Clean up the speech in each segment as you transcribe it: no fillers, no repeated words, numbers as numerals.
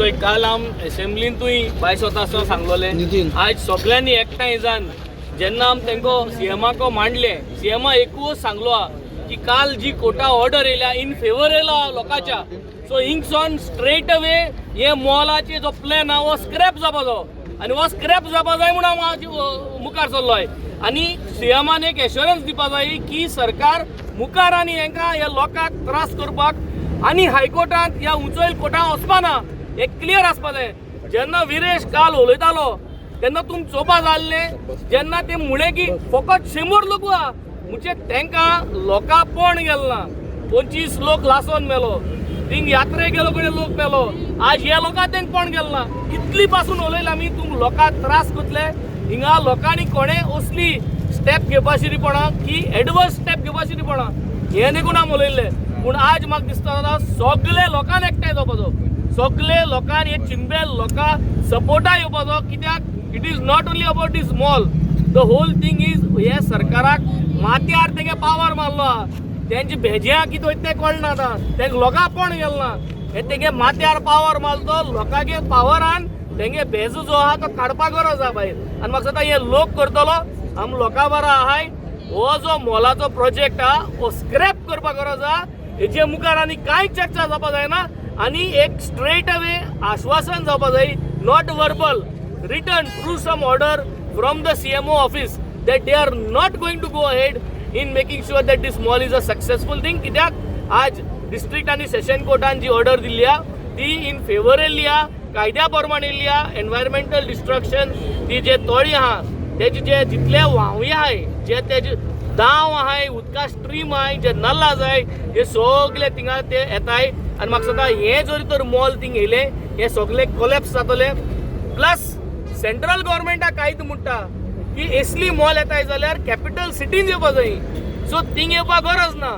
पळय काल आम असेंब्लींतूय भायर स्वता सांगलोले आज सगळ्यांनी एकठांय जावन जेन्ना आम तेंको सीएमाको मांडले सीएमा एकूच सांगलो की काल जी कोटा ऑर्डर येयल्या इन फेवर येयला लोकांच्या सो हिंगसॉन स्ट्रेट अवे हे मॉलाचे जो प्लॅन हा हो स्क्रॅप जावपाचो आनी हो स्क्रॅप जावपा जाय म्हणून हांव मुखार सरलोय आनी सीएमान एक एश्युरन्स दिवपा जाय की सरकार मुखार आनी हेंकां ह्या लोकांक त्रास करपाक आनी हायकोर्टांत ह्या उंचोयल कोर्टांत वचपाना हे क्लियर आसपा जाय जेन्ना विरेश काल उलयतालो तेन्ना तुम चोवपा जाल्ले जेन्ना ते म्हळे की फकत 100 लोक आहा म्हणजे तांकां लोकां पण गेलो ना 25 लोक लासोन मेलो थिंग यात्रेक गेलो कडेन लोक मेलो आज हे लोकां तेंक पण गेलो ना इतली पासून उलयला आमी तुम लोकांक त्रास करतले हिंगा लोकांनी कोणे असली स्टेप घेवपाची पडा की एडवर्स स्टेप घेवपाची पडा हे देखून आमी उलयल्ले पूण आज म्हाका दिसता सगळे लोकांक एकठांय जावपाचो सगळे लोकांनी हे चिंबेल लोकां सपोर्टा येवपाचो कित्याक it is not only about this mall the whole thing is हे सरकाराक माथ्यार तेंगे पावर मारलो आहा तेंची भेज्या कितें वयता तें कळना आतां तेंक लोकां पण गेलो ना हे तेंगे माथ्यार पावर मारलो लोकांगे पावरान तेंगे भेज जो आहा तो काडपाक गरज आहा भायर आनी म्हाका दिसता हे लोक करतलो आमी लोकां बरो आहाय हो जो मॉलाचो प्रोजेक्ट आहा हो स्क्रॅप करपाक गरज आहा हेचे मुखार आनी कांय चर्चा जावपा जायना आनी एक स्ट्रेट अवे आश्वासन जावपा जाय not verbal written through some order from the CMO office that they are not going to go ahead in making sure that this mall is a successful thing कित्याक आज डिस्ट्रिक्ट आनी session कोर्टान जी order Delhi ती in favour येयल्ली कायद्या प्रमाणे येयल्ली environmental destruction ती जे तळी आहा तेजे जे जितले व्हांवी आहाय जे तेजे दाव आहाय उदका स्ट्रीम आहाय जे नल्ला जाय हे सगळे थिंगा ते येताय आनी म्हाका दिसता हे जरी तर मॉल थिंग येयले हे सगळे कोलॅप्स जातले प्लस सेंट्रल गव्हर्मेंटाक कायद म्हणटा की असली मॉल येताय जाल्यार कॅपिटल सिटीन येवपा जाय सो थिंग येवपाक गरज ना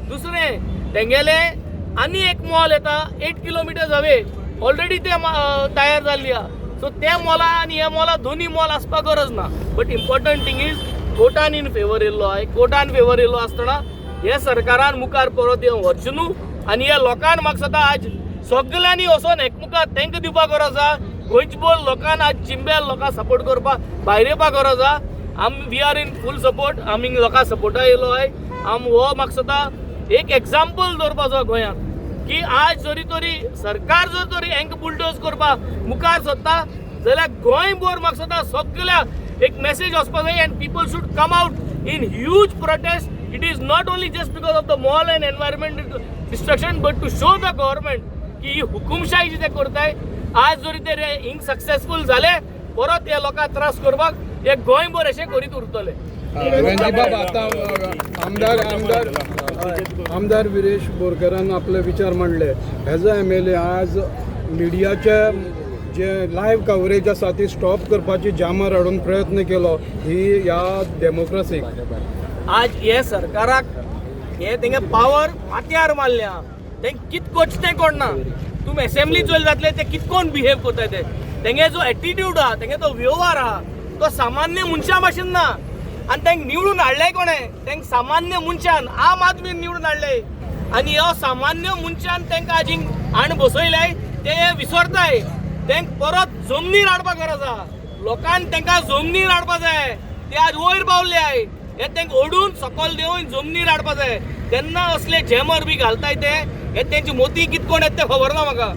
दुसरें तेंगेले आनी एक मॉल येता 8 किलोमिटर्स अवे ऑलरेडी ते तयार जाल्ली आहा सो ते मॉला आनी हे मॉला दोनी मॉल आसपाक गरज ना बट इम्पॉर्टंट थिंग इज कोर्टान इन फेवर येयल्लो आय कोर्टान फेवर येयल्लो आसतना हे सरकारान मुखार परत येवन व्हरचें न्हू आनी हे लोकांन म्हाका दिसता आज सगळ्यांनी वचोन एकमुखार तेंका दिवपाक गरज आहा गोंयच्या लोकांना आज चिंबेल लोकां सपोर्ट करपाक भायर येवपाक गरज आहा आमी we are in full support आमी लोकां सपोर्टा येयलो आय आम हो म्हाका दिसता एक एग्जाम्पल दवरपाचो गोंयांत की आज जरी तरी सरकार जर तरी हेंका बुलडोज करपाक मुखार सरता जाल्यार गोंयभर म्हाका दिसता सगळ्या एक मेसेज वचपाक जाय and people should come out in huge protest it is not only just because of the mall and environmental destruction but to show the government की ही हुकुमशाही जी ते करताय आज जरी ते हिंग सक्सेसफुल झाले परत या लोकांक त्रास करपाक एक गोंयभर अशें करीत उरतले आमदार विरेश बोरकरान आपले विचार मांडले एज अ MLA आज मिडियाचे जे लायव्ह कवरेज आसा ती स्टॉप करपाची जामार हाडून प्रयत्न केलो ही ह्या डेमोक्रेसीक आज हे सरकाराक हे तेंगे पावर माथ्यार मारल्या तेंक कित कोचतें कोणना तुम असेंब्ली चोयल जातले ते कितकोन बिहेव करताय ते तेंगे जो एटिट्यूड आहा तेंगे तो व्यवहार आहा तो सामान्य मनशा भाशेन ना आनी तेंक निवडून हाडले कोणे तेंक सामान्य मनशान आम आदमी निवडून हाडले आनी ह्यो सामान्य मनशान तेंका आज हाण बसयले ते विसरताय तेंक परत जमनीर हाडपाक गरज आहा लोकांन तेंका जमनीर हाडपा जाय ते आज वयर पावले आय हे तेंक ओडून सकयल देवन जमनीर हाडपा जाय तेन्ना असले जॅमर बी घालताय ते हे तेंची मोती कितकोण येत ते खबर ना म्हाका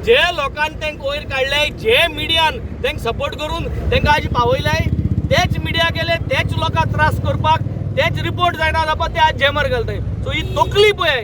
जे लोकांनी तेंक वयर काडले जे मिडियान तेंक सपोर्ट करून तेंका आज पावयलाय तेच मिडिया गेले तेच लोकांक त्रास करपाक तेच रिपोर्ट जायना जावपाक ते आज जॅमर घालताय सो ही तकली पळय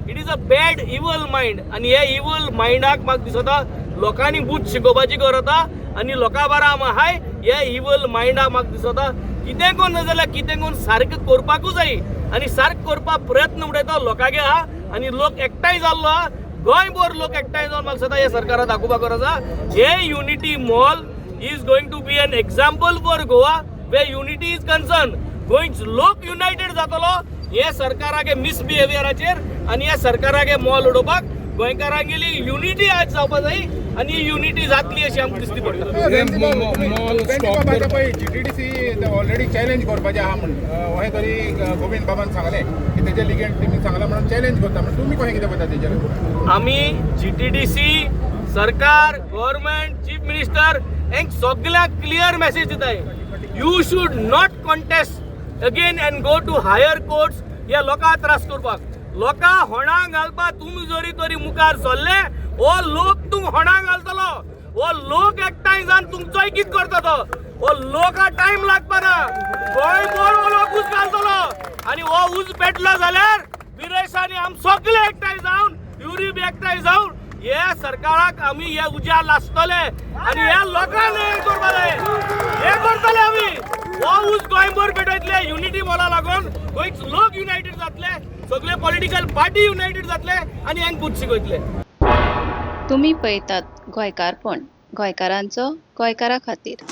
इट इज अ बॅड इवल मायंड आनी हे इवल मायंडाक म्हाका दिसता लोकांनी बूथ शिकोवपाची गरज आहा आनी लोकां बारा आहाय हे इवल मायंडाक म्हाका दिसता कितें कोन्न ना जाल्यार कितें कोन्न सारकें करपाकूच जाय आनी सारकें करपाक प्रयत्न उडयता लोकांगे आहा आनी लोक एकठांय जाल्लो आहा गोंयभर लोक एकठांय जावन म्हाका दिसता हे सरकाराक दाखोवपाक गरज आहा हे unity mall is going to be an example for Goa where unity is concerned. गोंयचे लोक युनायटेड जातलो हे सरकारागे मिसबिहेवियराचेर आनी हे सरकारागे मॉल उडोवपाक गोंयकारांगेली युनिटी आज जावपाक जाय आनी ही युनिटी जातली अशी आमकां दिसती पडटा GTDC ऑलरेडी चॅलेंज करपाचें आहा म्हणून अशें तरी गोविंद बाबान सांगलें की तेजे लिगल टिमीन सांगलां म्हणून चॅलेंज करता म्हणून तुमी कशें कितें पळयता तेजेर आमी GTDC सरकार गव्हर्नमेंट चीफ मिनिस्टर हेंक सगळ्यांक क्लियर मेसेज दिताय you should not contest again and go to higher courts हे लोकांक त्रास करपाक लोकां होणाक घालपाक तुमी जरी तरी मुखार सरले हो लोक तुमक होणाक घालतलो हो लोक एकठांय जावन तुमचोय कित करता तो हो लोकां टायम लागपाना गोंयभर हो लोक उज घालतलो आनी हो उज पेटलो जाल्यार बिरेशांनी आमी सगळे एकठांय जावन युरीब एकठांय जावन हे सरकाराक आमी हे उज्यार लासतले आनी ह्या लोकांक हे करतले हे करतले आमी हो उज गोंयभर पेटयतले युनिटी मोला लागून गोंयचे लोक युनायटेड जातले सगळे पॉलिटिकल पार्टी युनायटेड जातले आनी हेंक बुद्ध शिकयतले. तुम्ही पळयतात गोंयकारपण गोंयकारांचो गोंयकारा खातीर.